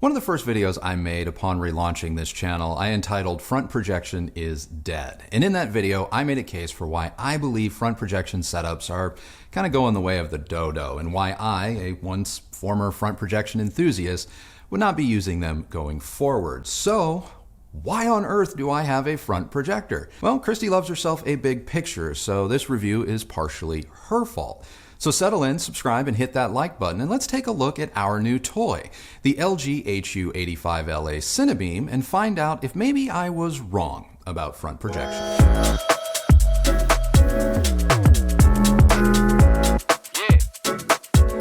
One of the first videos I made upon relaunching this channel, I entitled Front Projection is Dead. And in that video, I made a case for why I believe front projection setups are kind of going the way of the dodo, and why I, a once former front projection enthusiast, would not be using them going forward. So, why on earth do I have a front projector? Well, Kristi loves herself a big picture, so this review is partially her fault. So settle in, subscribe, and hit that like button, and let's take a look at our new toy, the LG HU85LA Cinebeam, and find out if maybe I was wrong about front projection.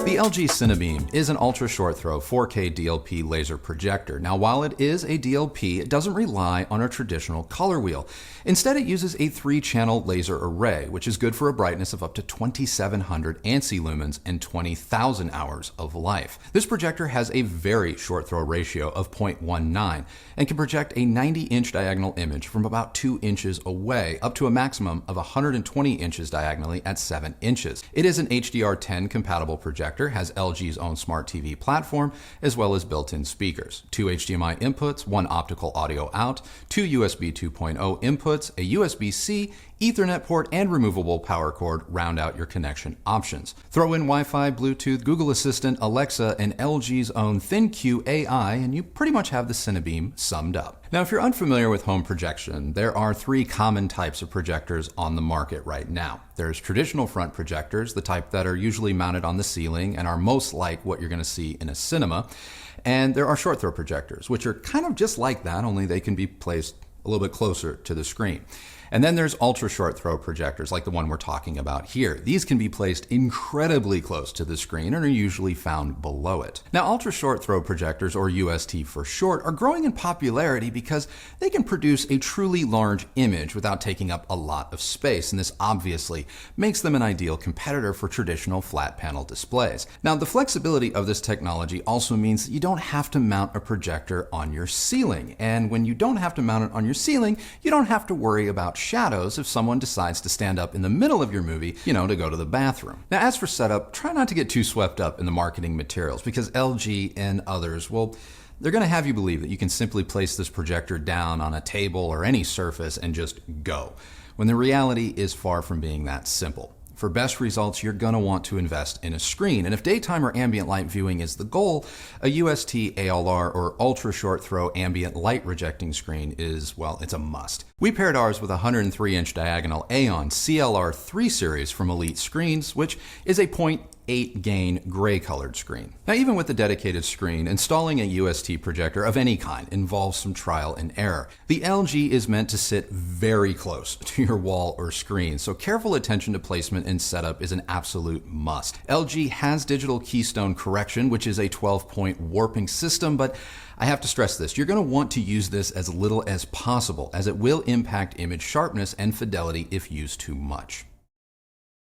The LG Cinebeam is an ultra short throw 4K DLP laser projector. Now, while it is a DLP, it doesn't rely on a traditional color wheel. Instead, it uses a 3-channel laser array, which is good for a brightness of up to 2700 ANSI lumens and 20,000 hours of life. This projector has a very short throw ratio of 0.19 and can project a 90-inch diagonal image from about 2 inches away, up to a maximum of 120 inches diagonally at 7 inches. It is an HDR10 compatible projector, has LG's own smart TV platform, as well as built-in speakers, 2 HDMI inputs, 1 optical audio out, 2 USB 2.0 inputs, a USB-C, Ethernet port, and removable power cord round out your connection options. Throw in Wi-Fi, Bluetooth, Google Assistant, Alexa, and LG's own ThinQ AI, and you pretty much have the Cinebeam summed up. Now, if you're unfamiliar with home projection, there are 3 common types of projectors on the market right now. There's traditional front projectors, the type that are usually mounted on the ceiling and are most like what you're going to see in a cinema. And there are short throw projectors, which are kind of just like that, only they can be placed a little bit closer to the screen. And then there's ultra short throw projectors like the one we're talking about here. These can be placed incredibly close to the screen and are usually found below it. Now, ultra short throw projectors, or UST for short, are growing in popularity because they can produce a truly large image without taking up a lot of space, and this obviously makes them an ideal competitor for traditional flat panel displays. Now, the flexibility of this technology also means that you don't have to mount a projector on your ceiling, and when you don't have to mount it on your ceiling, you don't have to worry about shadows if someone decides to stand up in the middle of your movie, to go to the bathroom. Now, as for setup, try not to get too swept up in the marketing materials, because LG and others, well, they're going to have you believe that you can simply place this projector down on a table or any surface and just go, when the reality is far from being that simple. For best results, you're going to want to invest in a screen. And if daytime or ambient light viewing is the goal, a UST ALR or ultra short throw ambient light rejecting screen is, well, it's a must. We paired ours with a 103-inch diagonal AEON CLR 3 series from Elite Screens, which is a 0.8 gain gray colored screen. Now, even with the dedicated screen, installing a UST projector of any kind involves some trial and error. The LG is meant to sit very close to your wall or screen, so careful attention to placement and setup is an absolute must. LG has digital keystone correction, which is a 12-point warping system, but I have to stress this, you're going to want to use this as little as possible, as it will impact image sharpness and fidelity if used too much.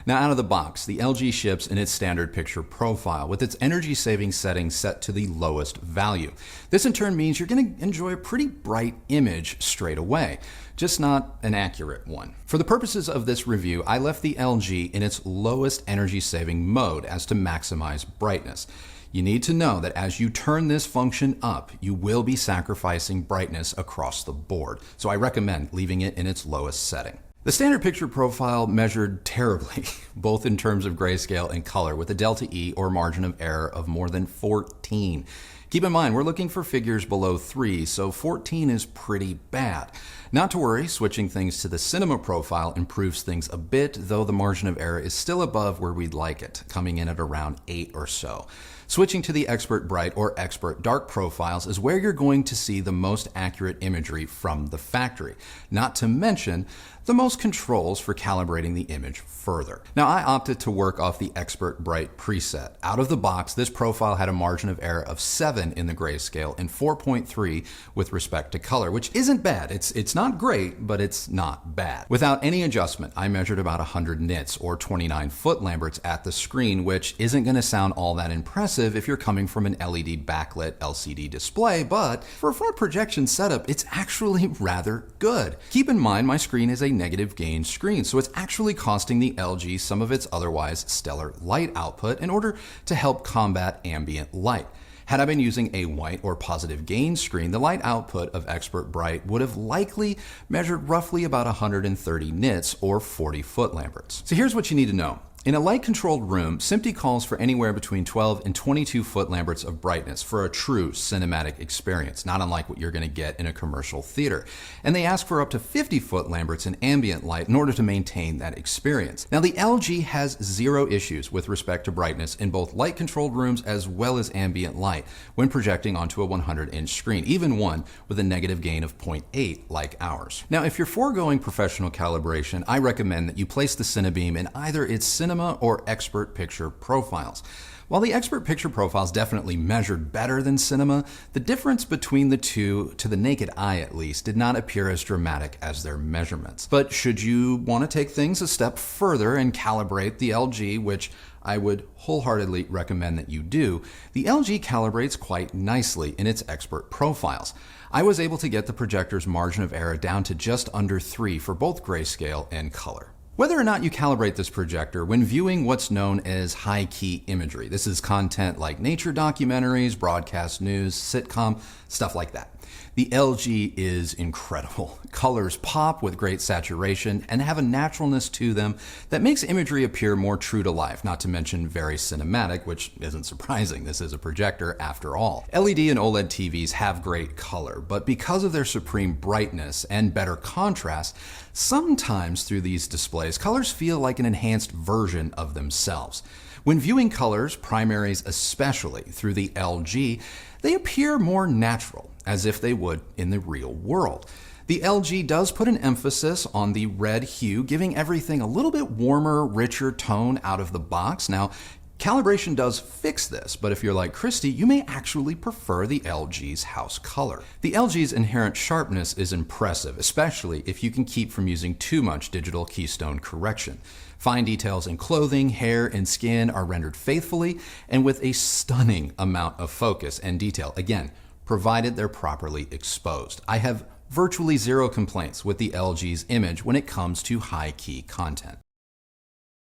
Now, out of the box, the LG ships in its standard picture profile with its energy saving settings set to the lowest value. This in turn means you're going to enjoy a pretty bright image straight away, just not an accurate one. For the purposes of this review, I left the LG in its lowest energy saving mode as to maximize brightness. You need to know that as you turn this function up, you will be sacrificing brightness across the board, so I recommend leaving it in its lowest setting. The standard picture profile measured terribly, both in terms of grayscale and color, with a delta E or margin of error of more than 14. Keep in mind, we're looking for figures below 3, so 14 is pretty bad. Not to worry, switching things to the cinema profile improves things a bit, though the margin of error is still above where we'd like it, coming in at around 8 or so. Switching to the expert bright or expert dark profiles is where you're going to see the most accurate imagery from the factory, not to mention the most controls for calibrating the image further. Now, I opted to work off the expert bright preset. Out of the box, this profile had a margin of error of 7 in the grayscale and 4.3 with respect to color, which isn't bad. It's not great, but it's not bad. Without any adjustment, I measured about 100 nits or 29 foot Lamberts at the screen, which isn't going to sound all that impressive if you're coming from an LED backlit LCD display, but for a front projection setup, it's actually rather good. Keep in mind, my screen is a negative gain screen, so it's actually costing the LG some of its otherwise stellar light output in order to help combat ambient light. Had I been using a white or positive gain screen, the light output of Expert Bright would have likely measured roughly about 130 nits or 40 foot lamberts. So here's what you need to know. In a light-controlled room, SMPTE calls for anywhere between 12 and 22 foot lamberts of brightness for a true cinematic experience, not unlike what you're going to get in a commercial theater. And they ask for up to 50 foot lamberts in ambient light in order to maintain that experience. Now, the LG has zero issues with respect to brightness in both light-controlled rooms as well as ambient light when projecting onto a 100-inch screen, even one with a negative gain of 0.8 like ours. Now, if you're foregoing professional calibration, I recommend that you place the Cinebeam in either its cinema or expert picture profiles. While the expert picture profiles definitely measured better than cinema, the difference between the two, to the naked eye at least, did not appear as dramatic as their measurements. But should you want to take things a step further and calibrate the LG, which I would wholeheartedly recommend that you do, the LG calibrates quite nicely in its expert profiles. I was able to get the projector's margin of error down to just under 3 for both grayscale and color. Whether or not you calibrate this projector, when viewing what's known as high-key imagery, this is content like nature documentaries, broadcast news, sitcom, stuff like that, the LG is incredible. Colors pop with great saturation and have a naturalness to them that makes imagery appear more true to life, not to mention very cinematic, which isn't surprising. This is a projector after all. LED and OLED TVs have great color, but because of their supreme brightness and better contrast, sometimes through these displays, colors feel like an enhanced version of themselves. When viewing colors, primaries especially, through the LG, they appear more natural, as if they would in the real world. The LG does put an emphasis on the red hue, giving everything a little bit warmer, richer tone out of the box. Now, calibration does fix this, but if you're like Kristi, you may actually prefer the LG's house color. The LG's inherent sharpness is impressive, especially if you can keep from using too much digital keystone correction. Fine details in clothing, hair, and skin are rendered faithfully and with a stunning amount of focus and detail, again, provided they're properly exposed. I have virtually zero complaints with the LG's image when it comes to high-key content.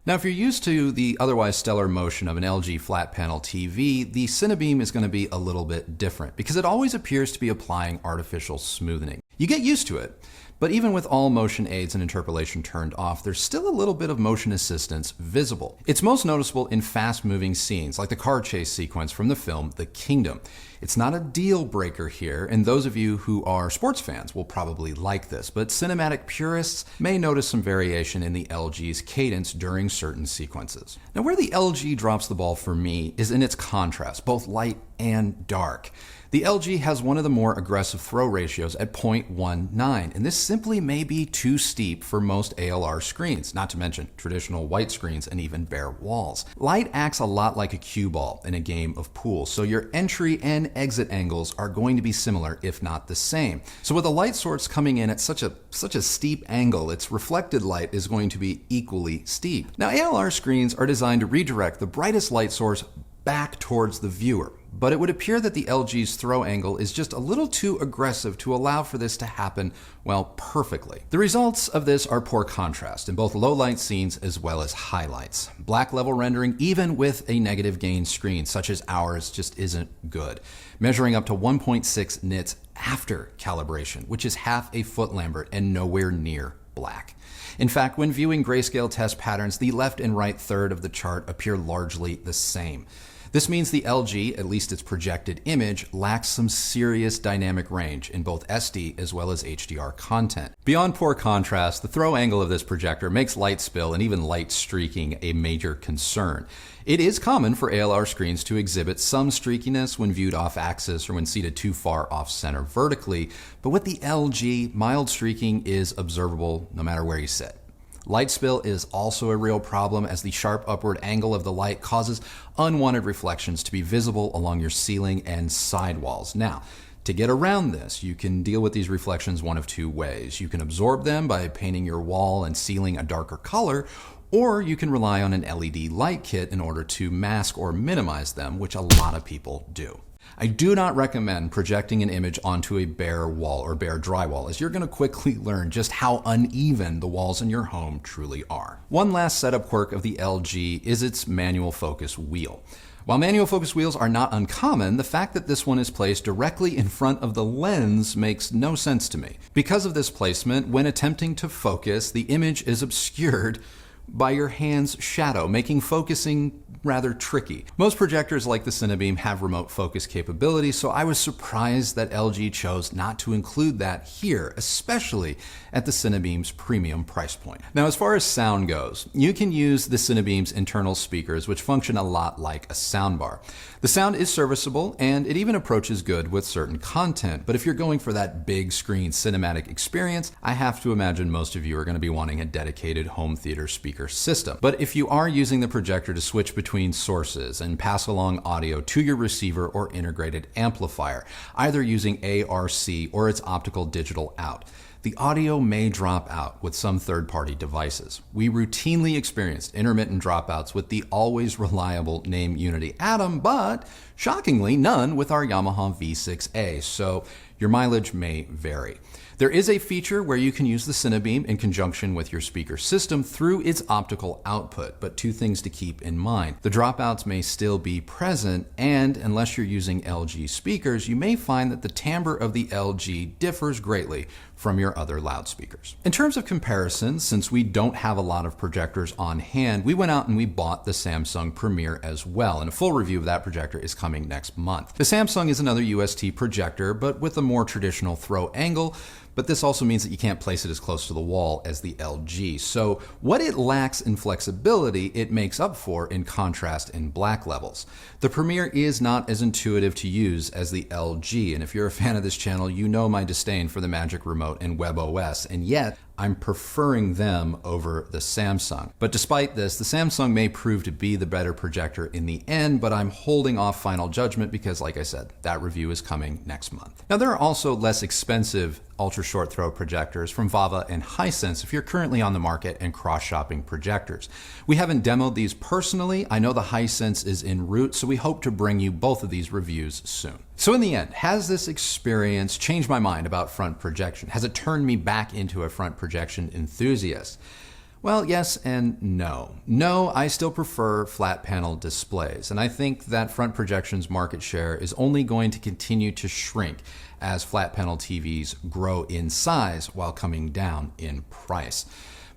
Now, if you're used to the otherwise stellar motion of an LG flat panel TV, the Cinebeam is going to be a little bit different because it always appears to be applying artificial smoothing. You get used to it, but even with all motion aids and interpolation turned off, there's still a little bit of motion assistance visible. It's most noticeable in fast-moving scenes, like the car chase sequence from the film The Kingdom. It's not a deal breaker here, and those of you who are sports fans will probably like this, but cinematic purists may notice some variation in the LG's cadence during certain sequences. Now, where the LG drops the ball for me is in its contrast, both light and dark. The LG has one of the more aggressive throw ratios at 0.19, and this simply may be too steep for most ALR screens, not to mention traditional white screens and even bare walls. Light acts a lot like a cue ball in a game of pool, so your entry and exit angles are going to be similar, if not the same. So with the light source coming in at such a steep angle, its reflected light is going to be equally steep. Now, ALR screens are designed to redirect the brightest light source back towards the viewer, but it would appear that the LG's throw angle is just a little too aggressive to allow for this to happen, well, perfectly. The results of this are poor contrast in both low light scenes as well as highlights. Black level rendering, even with a negative gain screen such as ours, just isn't good, measuring up to 1.6 nits after calibration, which is half a foot lambert and nowhere near black. In fact, when viewing grayscale test patterns, the left and right third of the chart appear largely the same. This means the LG, at least its projected image, lacks some serious dynamic range in both SD as well as HDR content. Beyond poor contrast, the throw angle of this projector makes light spill and even light streaking a major concern. It is common for ALR screens to exhibit some streakiness when viewed off axis or when seated too far off center vertically, but with the LG, mild streaking is observable no matter where you sit. Light spill is also a real problem as the sharp upward angle of the light causes unwanted reflections to be visible along your ceiling and sidewalls. Now, to get around this, you can deal with these reflections one of two ways. You can absorb them by painting your wall and ceiling a darker color, or you can rely on an LED light kit in order to mask or minimize them, which a lot of people do. I do not recommend projecting an image onto a bare wall or bare drywall, as you're going to quickly learn just how uneven the walls in your home truly are. One last setup quirk of the LG is its manual focus wheel. While manual focus wheels are not uncommon, the fact that this one is placed directly in front of the lens makes no sense to me. Because of this placement, when attempting to focus, the image is obscured by your hand's shadow, making focusing rather tricky. Most projectors like the Cinebeam have remote focus capability, so I was surprised that LG chose not to include that here, especially at the Cinebeam's premium price point. Now, as far as sound goes, you can use the Cinebeam's internal speakers, which function a lot like a soundbar. The sound is serviceable, and it even approaches good with certain content, but if you're going for that big screen cinematic experience, I have to imagine most of you are going to be wanting a dedicated home theater speaker system. But if you are using the projector to switch between sources and pass along audio to your receiver or integrated amplifier, either using ARC or its optical digital out, the audio may drop out with some third-party devices. We routinely experienced intermittent dropouts with the always reliable name Unity Atom, but shockingly none with our Yamaha V6A, so your mileage may vary. There is a feature where you can use the Cinebeam in conjunction with your speaker system through its optical output, but two things to keep in mind. The dropouts may still be present, and unless you're using LG speakers, you may find that the timbre of the LG differs greatly from your other loudspeakers. In terms of comparison, since we don't have a lot of projectors on hand, we went out and we bought the Samsung Premier as well, and a full review of that projector is coming next month. The Samsung is another UST projector, but with a more traditional throw angle, but this also means that you can't place it as close to the wall as the LG. So what it lacks in flexibility, it makes up for in contrast in black levels. The Premier is not as intuitive to use as the LG, and if you're a fan of this channel, you know my disdain for the Magic Remote and WebOS, and yet I'm preferring them over the Samsung. But despite this, the Samsung may prove to be the better projector in the end, but I'm holding off final judgment because, like I said, that review is coming next month. Now, there are also less expensive ultra short throw projectors from VAVA and HISENSE if you're currently on the market and cross-shopping projectors. We haven't demoed these personally. I know the HISENSE is en route, so we hope to bring you both of these reviews soon. So in the end, has this experience changed my mind about front projection? Has it turned me back into a front projection enthusiast? Well, yes and no. No, I still prefer flat panel displays, and I think that front projection's market share is only going to continue to shrink as flat panel TVs grow in size while coming down in price.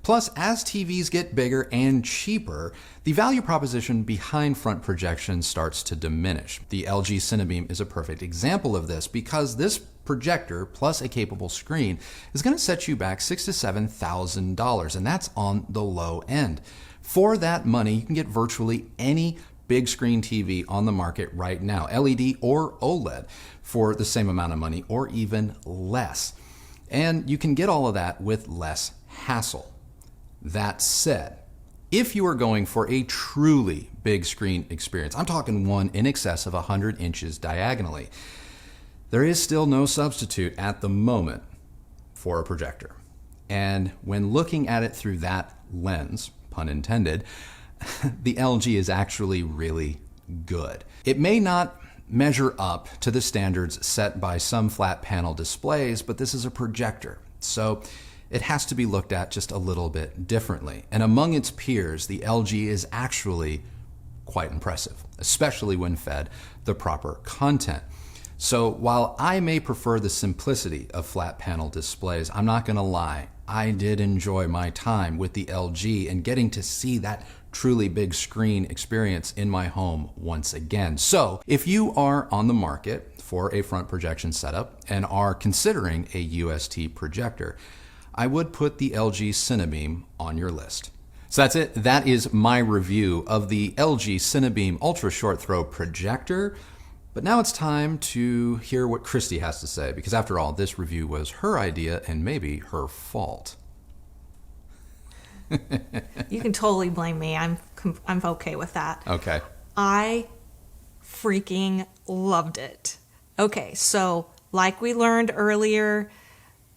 Plus, as TVs get bigger and cheaper, the value proposition behind front projection starts to diminish. The LG Cinebeam is a perfect example of this because this projector plus a capable screen is going to set you back $6,000 to $7,000, and that's on the low end. For that money, you can get virtually any big screen TV on the market right now, LED or OLED, for the same amount of money or even less. And you can get all of that with less hassle. That said, if you are going for a truly big screen experience, I'm talking one in excess of 100 inches diagonally, there is still no substitute at the moment for a projector. And when looking at it through that lens, pun intended, the LG is actually really good. It may not measure up to the standards set by some flat panel displays, but this is a projector, so it has to be looked at just a little bit differently. And among its peers, the LG is actually quite impressive, especially when fed the proper content. So while I may prefer the simplicity of flat panel displays, I'm not going to lie, I did enjoy my time with the LG and getting to see that truly big screen experience in my home once again. So if you are on the market for a front projection setup and are considering a UST projector, I would put the LG Cinebeam on your list. So that's it. That is my review of the LG Cinebeam Ultra Short Throw Projector. But now it's time to hear what Kristi has to say, because after all, this review was her idea and maybe her fault. You can totally blame me. I'm okay with that. Okay. I freaking loved it. Okay, so like we learned earlier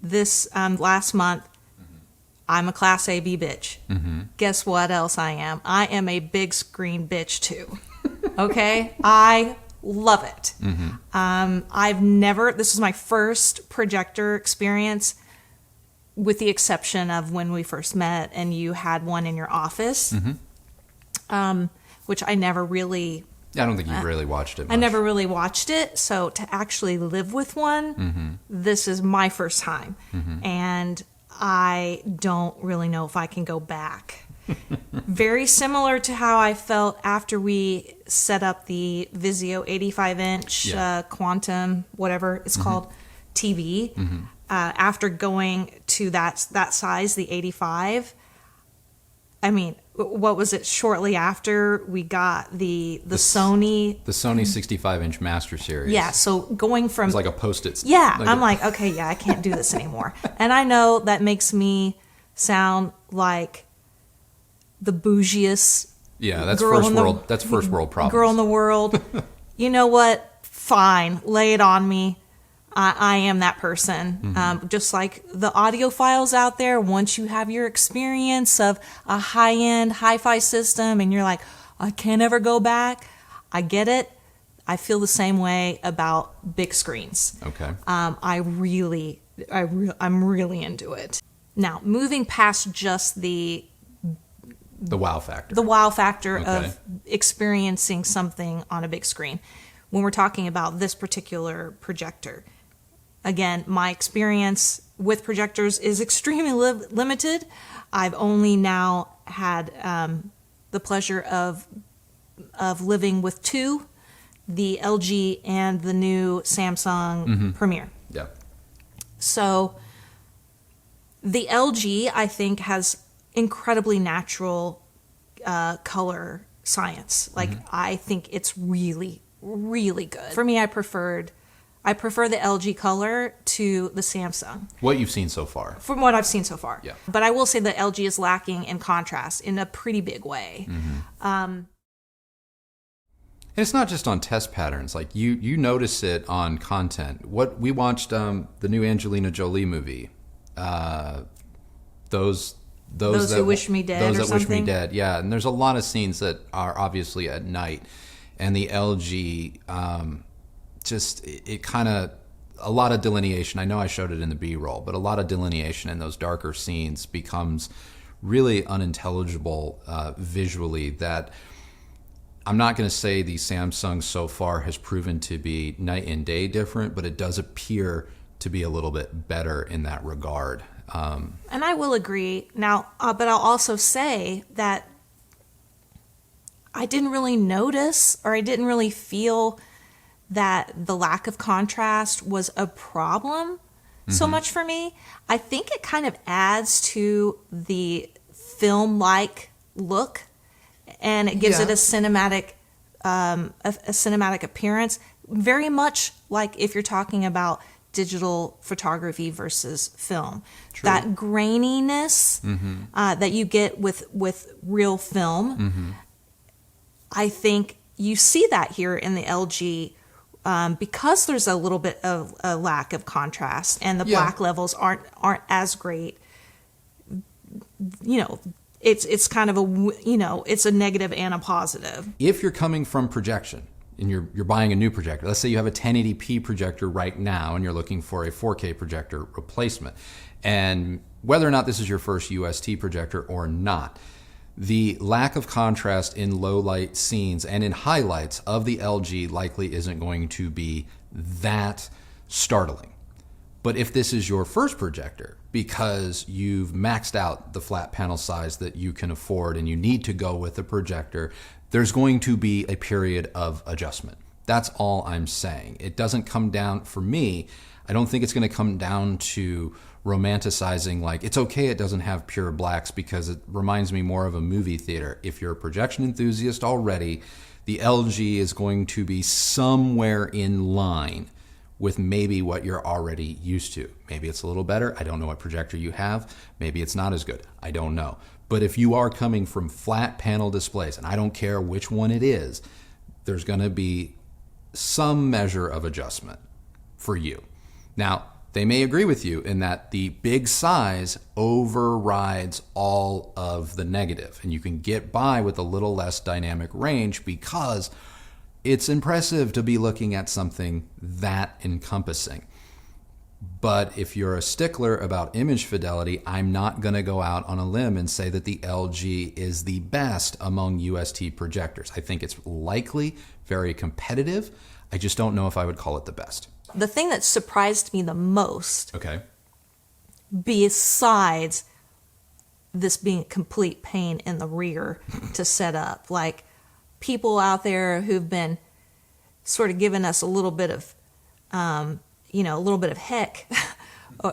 this last month, I'm a Class AB bitch. Guess what else I am? I am a big screen bitch too. Okay? I love it. This is my first projector experience, with the exception of when we first met and you had one in your office, which I never really Yeah, I don't think you've really watched it much. I never really watched it, so to actually live with one, this is my first time. And I don't really know if I can go back. Very similar to how I felt after we set up the Vizio 85-inch Quantum, whatever it's called, TV. After going to that size, the 85, I mean, what was it? Shortly after we got the Sony 65-inch Master Series. Yeah, so going from it's like a Post-it. Yeah, I'm like, okay, yeah, I can't do this anymore. And I know that makes me sound like the bougiest. Yeah, that's first world. That's first world problems. Girl in the world. You know what? Fine, lay it on me. I am that person. Just like the audiophiles out there, once you have your experience of a high-end hi-fi system and you're like, I can't ever go back, I get it. I feel the same way about big screens. Okay. I'm really into it. Now, moving past just the wow factor. The wow factor of experiencing something on a big screen. When we're talking about this particular projector, again, my experience with projectors is extremely limited. I've only now had the pleasure of living with two, the LG and the new Samsung Premier. Yeah. So the LG, I think, has incredibly natural color science. Like, I think it's really, really good. For me, I prefer the LG color to the Samsung. What you've seen so far. From what I've seen so far. Yeah. But I will say that LG is lacking in contrast in a pretty big way. And it's not just on test patterns. Like you notice it on content. What we watched the new Angelina Jolie movie. Those Who Wish Me Dead. Those or that something. Wish Me Dead. Yeah, and there's a lot of scenes that are obviously at night, and the LG it kind of a lot of delineation. I know I showed it in the B-roll, but a lot of delineation in those darker scenes becomes really unintelligible visually. That I'm not going to say the Samsung so far has proven to be night and day different, but it does appear to be a little bit better in that regard. And I will agree. Now, but I'll also say that I didn't really notice, or I didn't really feel that the lack of contrast was a problem so much for me. I think it kind of adds to the film-like look, and it gives it a cinematic appearance, very much like if you're talking about digital photography versus film. True. That graininess that you get with real film, I think you see that here in the LG because there's a little bit of a lack of contrast and the black levels aren't as great. You know, it's kind of it's a negative and a positive. If you're coming from projection and you're buying a new projector, let's say you have a 1080p projector right now and you're looking for a 4K projector replacement, and whether or not this is your first UST projector or not, the lack of contrast in low light scenes and in highlights of the LG likely isn't going to be that startling. But if this is your first projector because you've maxed out the flat panel size that you can afford and you need to go with a projector, there's going to be a period of adjustment. That's all I'm saying. It doesn't come down, for me, I don't think it's going to come down to romanticizing like it's okay it doesn't have pure blacks, because it reminds me more of a movie theater. If you're a projection enthusiast already, the LG is going to be somewhere in line with maybe what you're already used to. Maybe it's a little better. I don't know what projector you have. Maybe it's not as good. I don't know. But if you are coming from flat panel displays, and I don't care which one it is, there's going to be some measure of adjustment for you. Now, they may agree with you in that the big size overrides all of the negative, and you can get by with a little less dynamic range because it's impressive to be looking at something that encompassing. But if you're a stickler about image fidelity, I'm not going to go out on a limb and say that the LG is the best among UST projectors. I think it's likely very competitive. I just don't know if I would call it the best. The thing that surprised me the most, Okay. besides this being a complete pain in the rear to set up, like people out there who've been sort of giving us a little bit of, a little bit of heck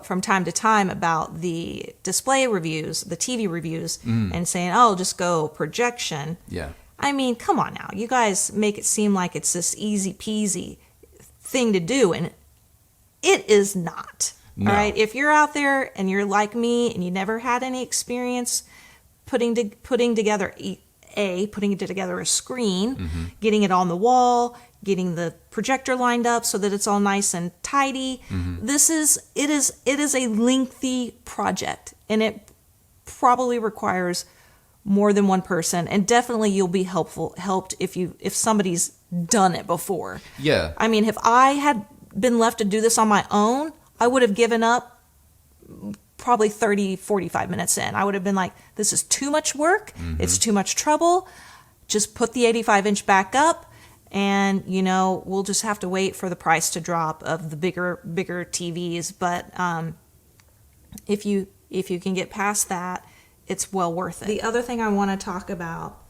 from time to time about the display reviews, the TV reviews, and saying, oh, just go projection. Yeah. I mean, come on now. You guys make it seem like it's this easy peasy thing to do, and it is not. No. All right? If you're out there and you're like me and you never had any experience putting together a screen, getting it on the wall, getting the projector lined up so that it's all nice and tidy. It is a lengthy project, and it probably requires more than one person, and definitely you'll be helped if somebody's done it before. Yeah. I mean, if I had been left to do this on my own, I would have given up probably 30, 45 minutes in. I would have been like, this is too much work. It's too much trouble. Just put the 85-inch back up, and, we'll just have to wait for the price to drop of the bigger TVs. But if you can get past that, it's well worth it. The other thing I want to talk about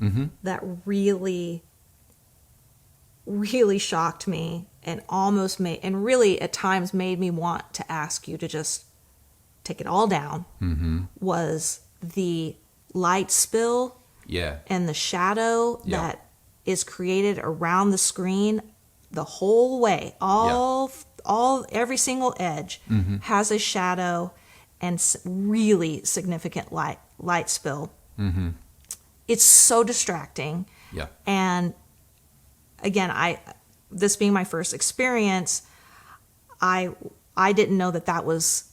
that really, really shocked me and really at times made me want to ask you to just take it all down was the light spill and the shadow that is created around the screen the whole way. Every single edge has a shadow and really significant light spill. It's so distracting. Yeah. And again, this being my first experience, I didn't know that was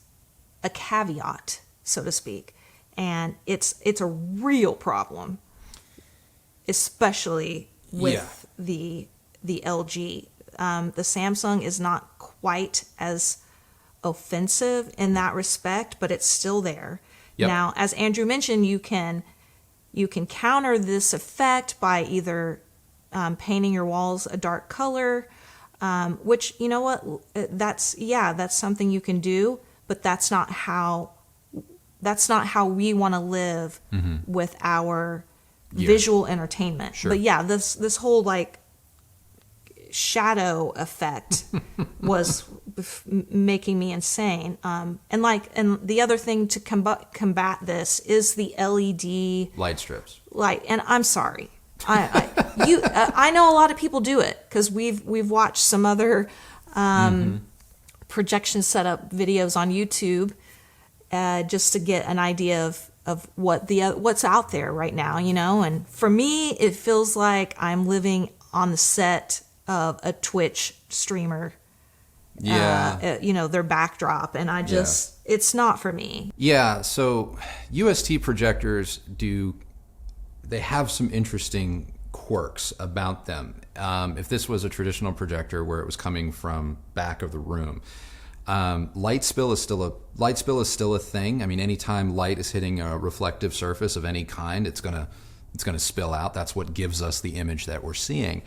a caveat, so to speak. And it's a real problem, especially with the LG. The Samsung is not quite as offensive in that respect, but it's still there. Yep. Now, as Andrew mentioned, you can counter this effect by either painting your walls a dark color, which, you know what, that's something you can do, but that's not how we want to live with our visual entertainment. Sure. But yeah, this whole like shadow effect was making me insane. And the other thing to combat this is the LED light strips. And I'm sorry, I know a lot of people do it because we've watched some other projection setup videos on YouTube just to get an idea of what's out there right now, And for me, it feels like I'm living on the set of a Twitch streamer. Yeah. Their backdrop, and it's not for me. Yeah. So UST projectors they have some interesting quirks about them. If this was a traditional projector where it was coming from back of the room, light spill is still a thing. I mean, anytime light is hitting a reflective surface of any kind, it's gonna spill out. That's what gives us the image that we're seeing.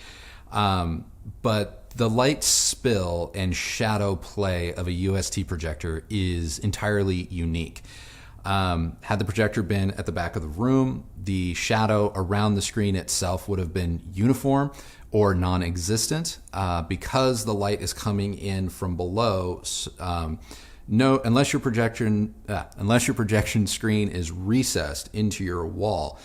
But the light spill and shadow play of a UST projector is entirely unique. Had the projector been at the back of the room, the shadow around the screen itself would have been uniform or non-existent. Because the light is coming in from below, unless your projection screen is recessed into your wall,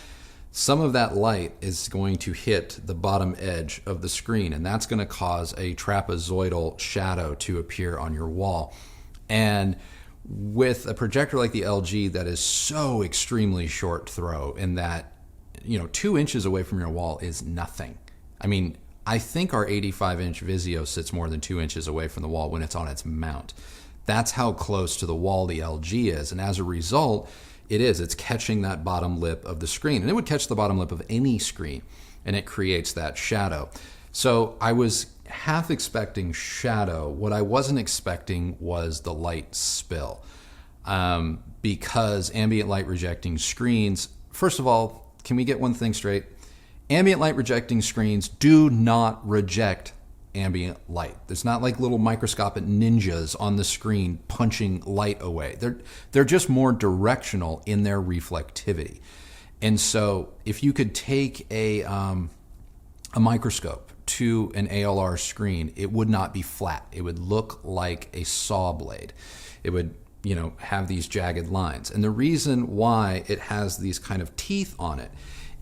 some of that light is going to hit the bottom edge of the screen, and that's going to cause a trapezoidal shadow to appear on your wall. And with a projector like the LG that is so extremely short throw in that, 2 inches away from your wall is nothing. I mean, I think our 85-inch Vizio sits more than 2 inches away from the wall when it's on its mount. That's how close to the wall the LG is. And as a result, it's catching that bottom lip of the screen. And it would catch the bottom lip of any screen, and it creates that shadow. So I was half expecting shadow. What I wasn't expecting was the light spill. Because ambient light rejecting screens, first of all, can we get one thing straight? Ambient light rejecting screens do not reject ambient light. There's not like little microscopic ninjas on the screen punching light away. They're just more directional in their reflectivity. And so if you could take a microscope to an ALR screen, it would not be flat. It would look like a saw blade. It would, have these jagged lines. And the reason why it has these kind of teeth on it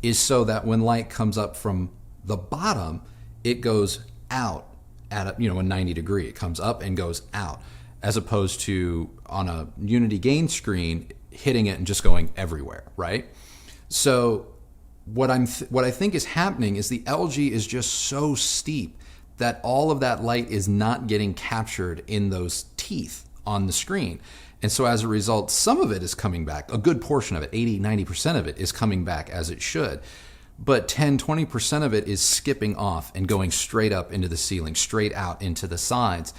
is so that when light comes up from the bottom, it goes out at a 90 degree. It comes up and goes out, as opposed to on a unity gain screen hitting it and just going everywhere, right? So what I think is happening is the LG is just so steep that all of that light is not getting captured in those teeth on the screen. And so as a result, some of it is coming back. A good portion of it, 80, 90% of it is coming back as it should. But 10, 20% of it is skipping off and going straight up into the ceiling, straight out into the sides.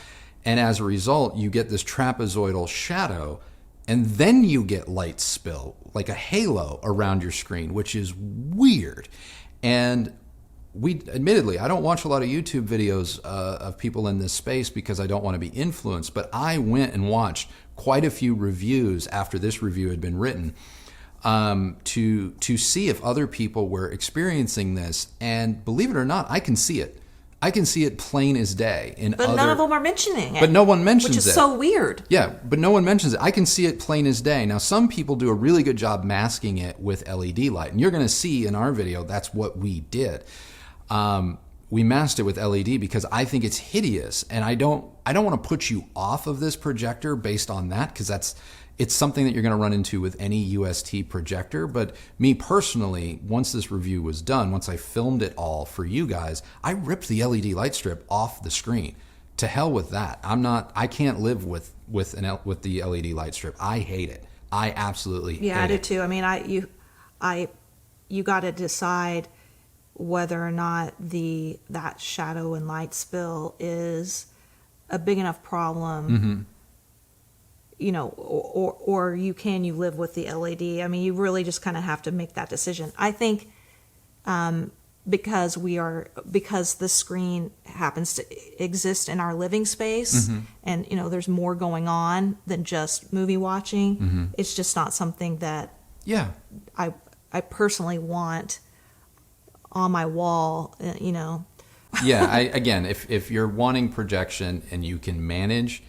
And as a result, you get this trapezoidal shadow, and then you get light spill, like a halo around your screen, which is weird. And admittedly, I don't watch a lot of YouTube videos of people in this space because I don't want to be influenced, but I went and watched quite a few reviews after this review had been written to see if other people were experiencing this. And believe it or not, I can see it. I can see it plain as day. But none of them are mentioning it. But no one mentions it. Which is so weird. Yeah, but no one mentions it. I can see it plain as day. Now, some people do a really good job masking it with LED light. And you're going to see in our video, that's what we did. We masked it with LED because I think it's hideous. And I don't want to put you off of this projector based on that, because it's something that you're going to run into with any UST projector. But me personally, once this review was done, once I filmed it all for you guys, I ripped the LED light strip off the screen. To hell with that. I can't live with the LED light strip. I hate it. I absolutely hate it. Yeah, I do too. I mean, you got to decide whether or not that shadow and light spill is a big enough problem. Mm-hmm. Or you live with the LED. I mean, you really just kind of have to make that decision. I think because the screen happens to exist in our living space, mm-hmm. and there's more going on than just movie watching. Mm-hmm. It's just not something that I personally want on my wall. Yeah, again, if you're wanting projection and you can manage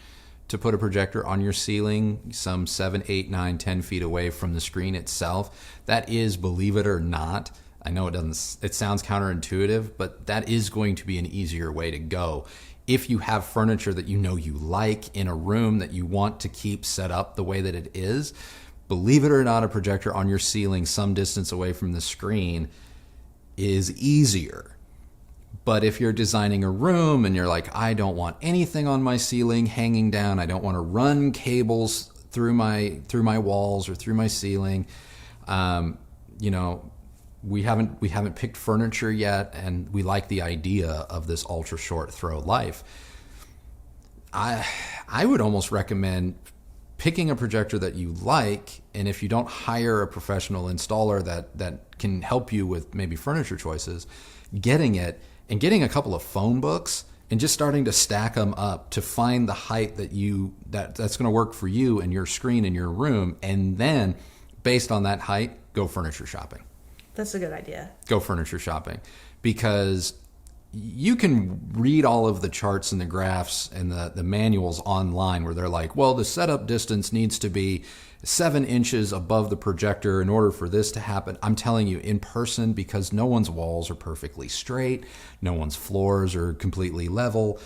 to put a projector on your ceiling some 7, 8, 9, 10 feet away from the screen itself, that is, believe it or not, I know it sounds counterintuitive, but that is going to be an easier way to go. If you have furniture that you like in a room that you want to keep set up the way that it is, believe it or not, a projector on your ceiling some distance away from the screen is easier. But if you're designing a room and you're like, I don't want anything on my ceiling hanging down, I don't want to run cables through my walls or through my ceiling, we haven't picked furniture yet, and we like the idea of this ultra short throw life. I would almost recommend picking a projector that you like, and if you don't hire a professional installer that can help you with maybe furniture choices, getting it and getting a couple of phone books and just starting to stack them up to find the height that's going to work for you and your screen in your room, and then based on that height, go furniture shopping. That's a good idea. Go furniture shopping, because you can read all of the charts and the graphs and the manuals online where they're like, well, the setup distance needs to be 7 inches above the projector in order for this to happen. I'm telling you, in person, because no one's walls are perfectly straight, no one's floors are completely level,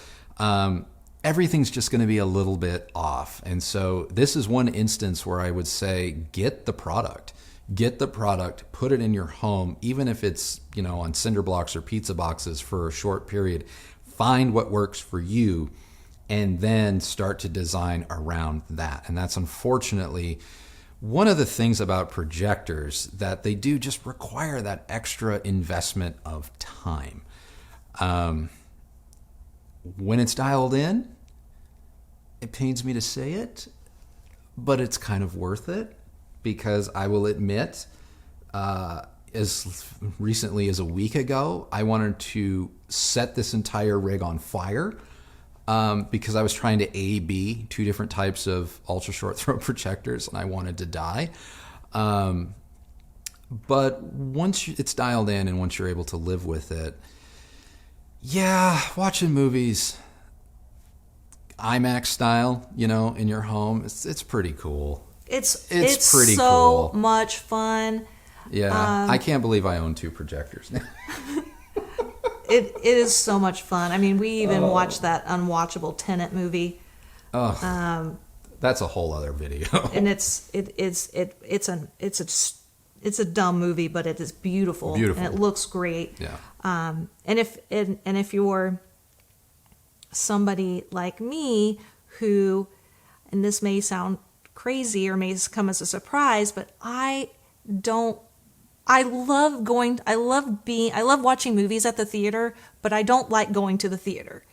everything's just going to be a little bit off. And so this is one instance where I would say, get the product. Get the product, put it in your home, even if it's, on cinder blocks or pizza boxes for a short period. Find what works for you and then start to design around that. And that's unfortunately one of the things about projectors, that they do just require that extra investment of time. when it's dialed in, it pains me to say it, but it's kind of worth it, because I will admit, as recently as a week ago, I wanted to set this entire rig on fire because I was trying to A/B two different types of ultra short throw projectors, and I wanted to die. But once it's dialed in and once you're able to live with it, yeah, watching movies IMAX style, you know, in your home, it's pretty cool. It's pretty so cool. much fun. Yeah, I can't believe I own 2 projectors now. It is so much fun. I mean, we even watched that unwatchable Tenet movie. That's a whole other video. And it's a dumb movie, but it is beautiful. Beautiful. And it looks great. Yeah. And if you're somebody like me who, and this may sound crazy or may come as a surprise, but I love watching movies at the theater, but I don't like going to the theater.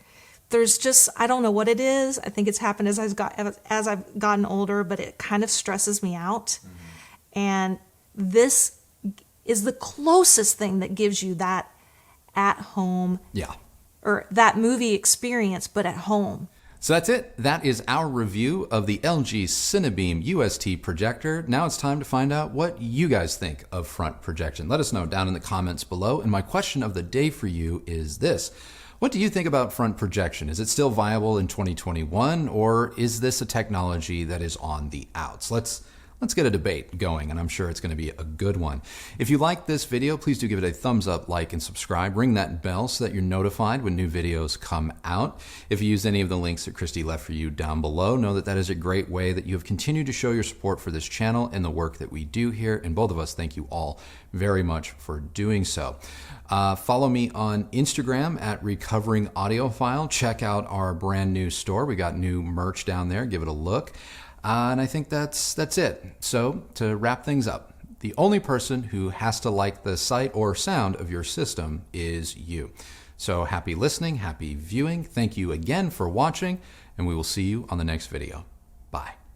There's just, I don't know what it is. I think it's happened as I've gotten older, but it kind of stresses me out. Mm-hmm. And this is the closest thing that gives you that at home, or that movie experience, but at home. So that's it. That is our review of the LG Cinebeam UST projector. Now it's time to find out what you guys think of front projection. Let us know down in the comments below. And my question of the day for you is this: what do you think about front projection? Is it still viable in 2021, or is this a technology that is on the outs? Let's get a debate going, and I'm sure it's going to be a good one. If you like this video, please do give it a thumbs up, like, and subscribe. Ring that bell so that you're notified when new videos come out. If you used any of the links that Kristi left for you down below, know that that is a great way that you have continued to show your support for this channel and the work that we do here. And both of us thank you all very much for doing so. Follow me on Instagram at Recovering Audiophile. Check out our brand new store. We got new merch down there. Give it a look. And I think that's it. So to wrap things up, the only person who has to like the sight or sound of your system is you. So happy listening, happy viewing. Thank you again for watching, and we will see you on the next video. Bye.